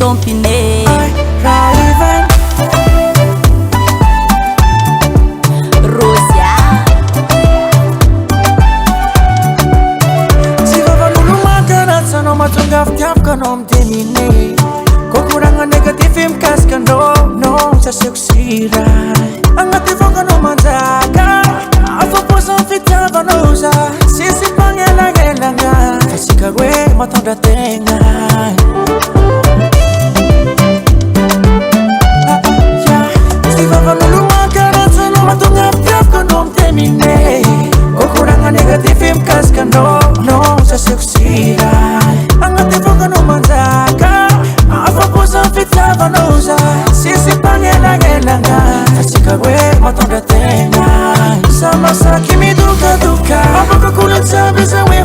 tompiné Raven Rosia Tsy vavan'olo mangaratsy anao mahatonga fitiavaka anao miteny kokoragna negatify mikasika anao no tsy aseko sira agnaty vokanao manjaka afa-posan'ny fitiavanao za sisy magnelagnelagna fa tsika hoe matondra tegna Tsy vavan'olo mangaratsy anao mahatonga fitiavaka anao miteny kokoragna negatify mikasika anao no tsy aseko sira agnaty vokanao manjaka afa-posan'ny fitiavanao za sisy magnelagnelagna fa tsika hoe matondra tegna sa masaky midokadoka afaka kolatsy aby za hoe